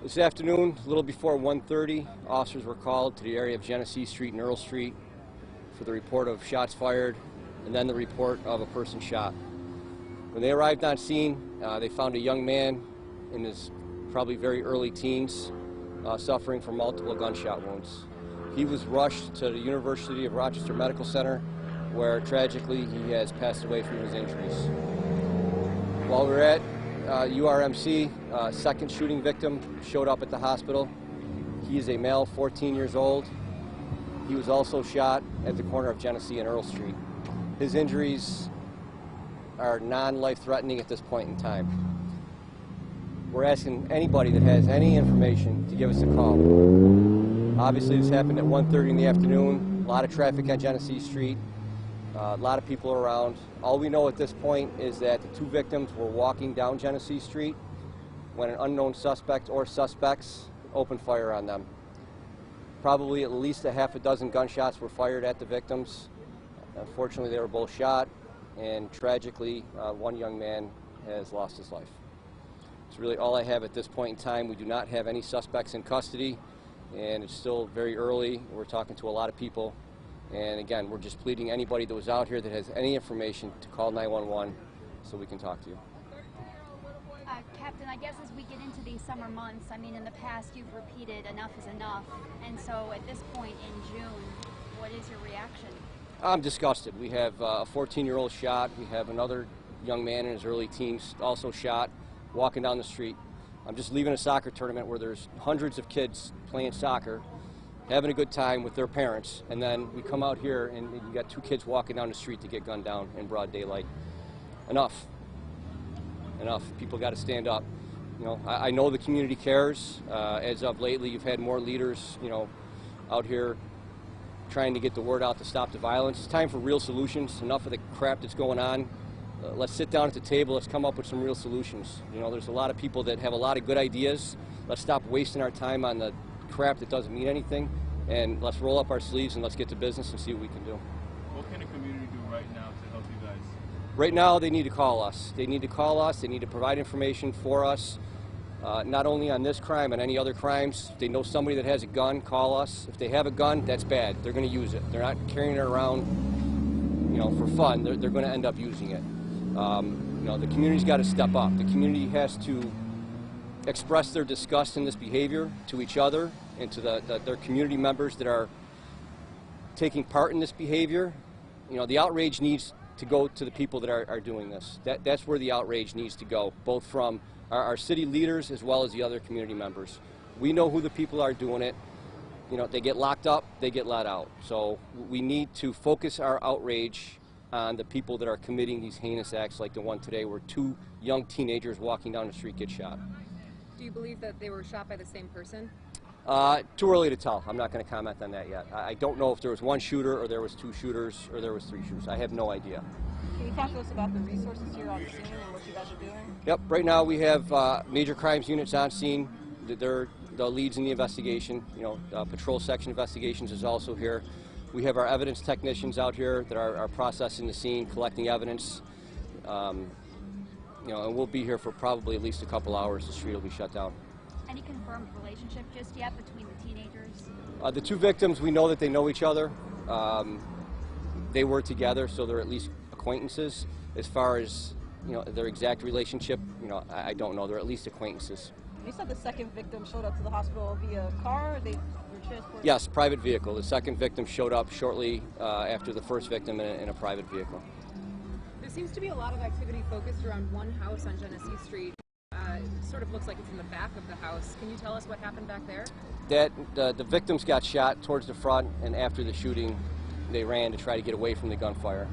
This afternoon, a little before 1:30, officers were called to the area of Genesee Street and Earl Street for the report of shots fired and then the report of a person shot. When they arrived on scene, they found a young man in his probably very early teens suffering from multiple gunshot wounds. He was rushed to the University of Rochester Medical Center, where tragically he has passed away from his injuries. While we were at URMC, second shooting victim showed up at the hospital. He is a male, 14 years old. He was also shot at the corner of Genesee and Earl Street. His injuries are non-life-threatening at this point in time. We're asking anybody that has any information to give us a call. Obviously, this happened at 1:30 in the afternoon. A lot of traffic on Genesee Street. A lot of people around. All we know at this point is that the two victims were walking down Genesee Street when an unknown suspect or suspects opened fire on them. Probably at least a half a dozen gunshots were fired at the victims. Unfortunately, they were both shot, and tragically, one young man has lost his life. It's really all I have at this point in time. We do not have any suspects in custody, and it's still very early. We're talking to a lot of people. And again, we're just pleading anybody that was out here that has any information to call 911 so we can talk to you. Captain, I guess as we get into these summer months, I mean, in the past you've repeated enough is enough. And so at this point in June, what is your reaction? I'm disgusted. We have a 14-year-old shot. We have another young man in his early teens also shot walking down the street. I'm just leaving a soccer tournament where there's hundreds of kids playing soccer, having a good time with their parents, and then we come out here and you got two kids walking down the street to get gunned down in broad daylight. Enough. Enough. People got to stand up. You know, I know the community cares. As of lately, you've had more leaders, you know, out here trying to get the word out to stop the violence. It's time for real solutions. Enough of the crap that's going on. Let's sit down at the table. Let's come up with some real solutions. You know, there's a lot of people that have a lot of good ideas. Let's stop wasting our time on the crap that doesn't mean anything, and let's roll up our sleeves and let's get to business and see what we can do. What can the community do right now to help you guys? Right now, they need to call us. They need to call us. They need to provide information for us, not only on this crime, and any other crimes. If they know somebody that has a gun, call us. If they have a gun, that's bad. They're going to use it. They're not carrying it around, you know, for fun. They're going to end up using it. You know, the community's got to step up. The community has to express their disgust in this behavior to each other and to their community members that are taking part in this behavior. You know, the outrage needs to go to the people that are doing this. That's where the outrage needs to go, both from our city leaders as well as the other community members. We know who the people are doing it. You know, they get locked up, they get let out. So we need to focus our outrage on the people that are committing these heinous acts like the one today where two young teenagers walking down the street get shot. Do you believe that they were shot by the same person? Too early to tell. I'm not going to comment on that yet. I don't know if there was one shooter or there was two shooters or there was three shooters. I have no idea. Can you talk to us about the resources here on the scene and what you guys are doing? Yep. Right now we have major crimes units on scene. They're the leads in the investigation. You know, patrol section investigations is also here. We have our evidence technicians out here that are processing the scene, collecting evidence. You know, and we'll be here for probably at least a couple hours. The street will be shut down. Any confirmed relationship just yet between the teenagers? The two victims, we know that they know each other. They were together, so they're at least acquaintances. As far as, you know, their exact relationship, you know, I don't know. They're at least acquaintances. You said the second victim showed up to the hospital via car? They were transported? Yes, private vehicle. The second victim showed up shortly after the first victim in a private vehicle. There seems to be a lot of activity focused around one house on Genesee Street. It sort of looks like it's in the back of the house. Can you tell us what happened back there? The victims got shot towards the front, and after the shooting, they ran to try to get away from the gunfire.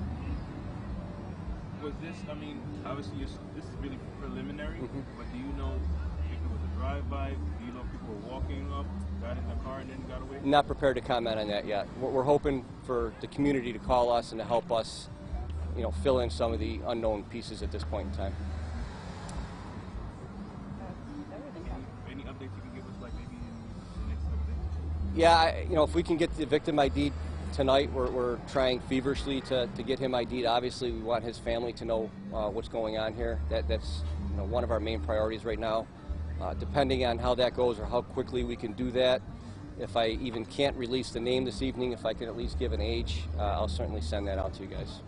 Was this, I mean, obviously this is really preliminary, but do you know if it was a drive-by? Do you know if people were walking up, got in the car, and then got away? Not prepared to comment on that yet. We're hoping for the community to call us and to help us, you know, fill in some of the unknown pieces at this point in time. Any updates you can give us, like maybe in the next couple days? Yeah, you know, if we can get the victim ID tonight, we're trying feverishly to get him ID'd. Obviously, we want his family to know what's going on here. That's, you know, one of our main priorities right now. Depending on how that goes or how quickly we can do that, if I even can't release the name this evening, if I can at least give an age, I'll certainly send that out to you guys.